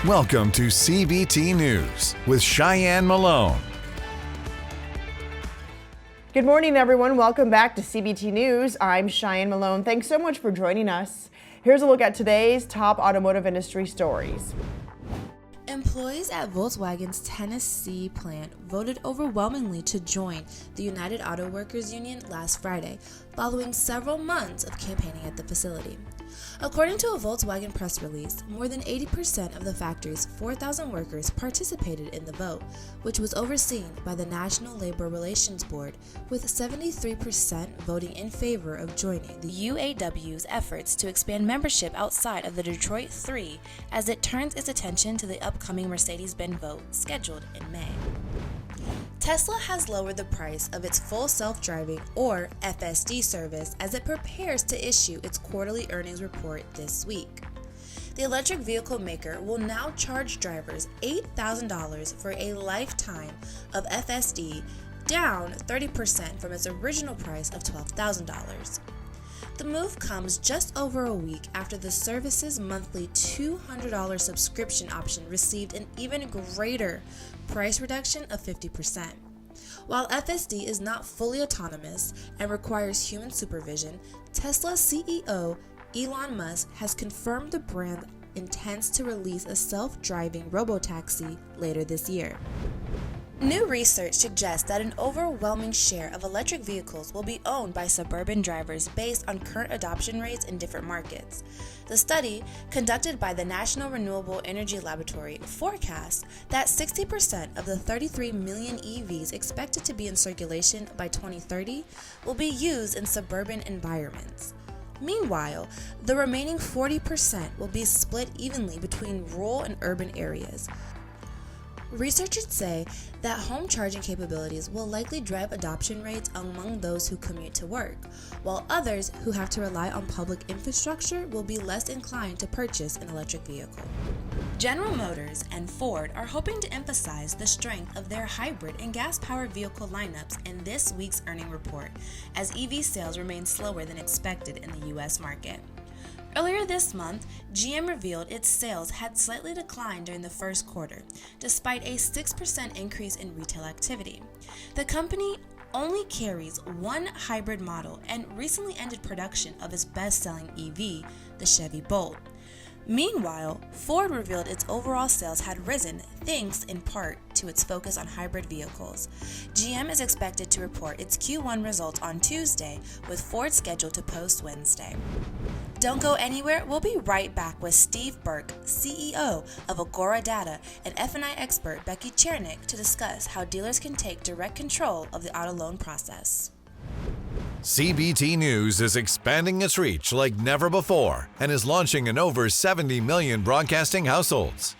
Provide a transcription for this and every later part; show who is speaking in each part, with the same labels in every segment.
Speaker 1: Welcome to CBT News with Cheyenne Malone.
Speaker 2: Good morning, everyone. Welcome back to CBT News. I'm Cheyenne Malone. Thanks so much for joining us. Here's a look at today's top automotive industry stories.
Speaker 3: Employees at Volkswagen's Tennessee plant voted overwhelmingly to join the United Auto Workers Union last Friday, following several months of campaigning at the facility. According to a Volkswagen press release, more than 80% of the factory's 4,000 workers participated in the vote, which was overseen by the National Labor Relations Board, with 73% voting in favor of joining the UAW's efforts to expand membership outside of the Detroit 3 as it turns its attention to the upcoming Mercedes-Benz vote scheduled in May. Tesla has lowered the price of its full self-driving, or FSD service, as it prepares to issue its quarterly earnings report this week. The electric vehicle maker will now charge drivers $8,000 for a lifetime of FSD, down 30% from its original price of $12,000. The move comes just over a week after the service's monthly $200 subscription option received an even greater price reduction of 50%. While FSD is not fully autonomous and requires human supervision, Tesla CEO Elon Musk has confirmed the brand intends to release a self-driving robotaxi later this year. New research suggests that an overwhelming share of electric vehicles will be owned by suburban drivers based on current adoption rates in different markets. The study, conducted by the National Renewable Energy Laboratory, forecasts that 60% of the 33 million EVs expected to be in circulation by 2030 will be used in suburban environments. Meanwhile, the remaining 40% will be split evenly between rural and urban areas. Researchers say that home charging capabilities will likely drive adoption rates among those who commute to work, while others who have to rely on public infrastructure will be less inclined to purchase an electric vehicle. General Motors and Ford are hoping to emphasize the strength of their hybrid and gas-powered vehicle lineups in this week's earnings report, as EV sales remain slower than expected in the U.S. market. Earlier this month, GM revealed its sales had slightly declined during the first quarter, despite a 6% increase in retail activity. The company only carries one hybrid model and recently ended production of its best-selling EV, the Chevy Bolt. Meanwhile, Ford revealed its overall sales had risen thanks in part to its focus on hybrid vehicles. GM is expected to report its Q1 results on Tuesday, with Ford scheduled to post Wednesday. Don't go anywhere. We'll be right back with Steve Burke, CEO of Agora Data, and F&I expert Becky Chernick to discuss how dealers can take direct control of the auto loan process.
Speaker 1: CBT News is expanding its reach like never before and is launching in over 70 million broadcasting households.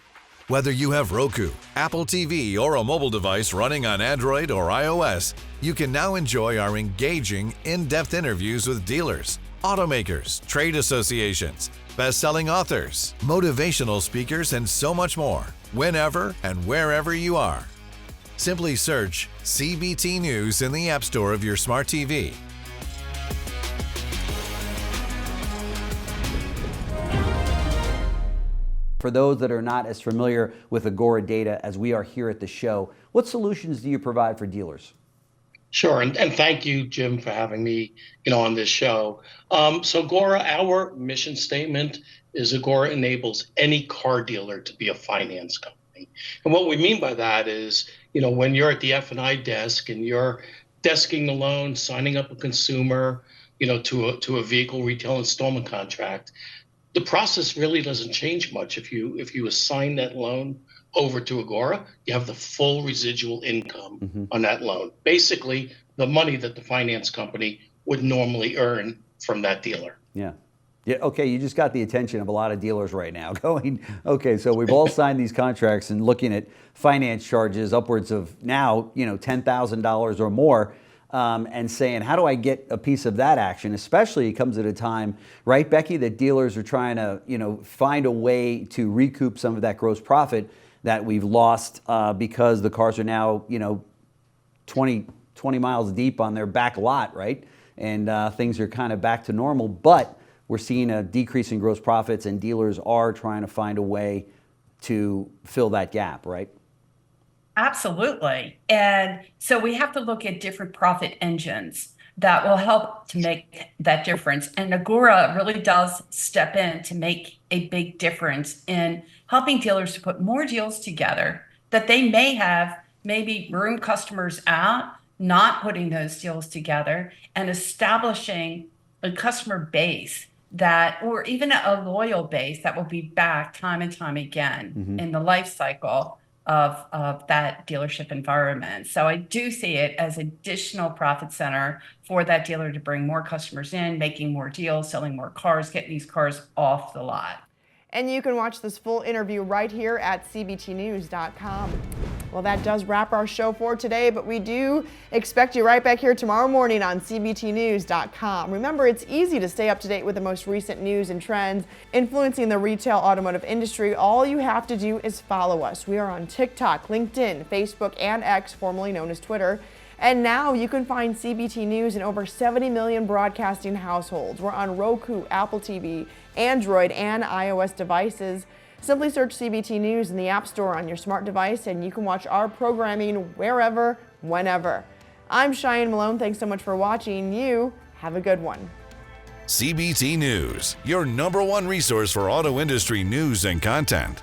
Speaker 1: Whether you have Roku, Apple TV, or a mobile device running on Android or iOS, you can now enjoy our engaging, in-depth interviews with dealers, automakers, trade associations, best-selling authors, motivational speakers, and so much more, whenever and wherever you are. Simply search CBT News in the App Store of your smart TV.
Speaker 4: For those that are not as familiar with Agora data as we are here at the show, what solutions do you provide for dealers?
Speaker 5: Sure, and thank you, Jim, for having me, on this show. So Agora, our mission statement is Agora enables any car dealer to be a finance company. And what we mean by that is, when you're at the F&I desk and you're desking the loan, signing up a consumer, to a vehicle retail installment contract, the process really doesn't change much. If you assign that loan over to Agora, you have the full residual income on that loan. Basically, the money that the finance company would normally earn from that dealer.
Speaker 4: Yeah. Okay, you just got the attention of a lot of dealers right now going, okay, so we've all signed these contracts and looking at finance charges upwards of now, $10,000 or more. And saying, how do I get a piece of that action? Especially it comes at a time, right, Becky, that dealers are trying to, find a way to recoup some of that gross profit that we've lost because the cars are now, 20 miles deep on their back lot, right? And things are kind of back to normal. But we're seeing a decrease in gross profits, and dealers are trying to find a way to fill that gap, right?
Speaker 6: Absolutely. And so we have to look at different profit engines that will help to make that difference. And Agora really does step in to make a big difference in helping dealers to put more deals together that they may have maybe room customers out, not putting those deals together, and establishing a customer base that, or even a loyal base that will be back time and time again in the life cycle of that dealership environment. So I do see it as additional profit center for that dealer to bring more customers in, making more deals, selling more cars, getting these cars off the lot.
Speaker 2: And you can watch this full interview right here at cbtnews.com. Well, that does wrap our show for today, but we do expect you right back here tomorrow morning on cbtnews.com. Remember, it's easy to stay up to date with the most recent news and trends influencing the retail automotive industry. All you have to do is follow us. We are on TikTok, LinkedIn, Facebook, and X, formerly known as Twitter. And now you can find CBT News in over 70 million broadcasting households. We're on Roku, Apple TV, Android, and iOS devices. Simply search CBT News in the App Store on your smart device, and you can watch our programming wherever, whenever. I'm Cheyenne Malone. Thanks so much for watching. You have a good one.
Speaker 1: CBT News, your #1 resource for auto industry news and content.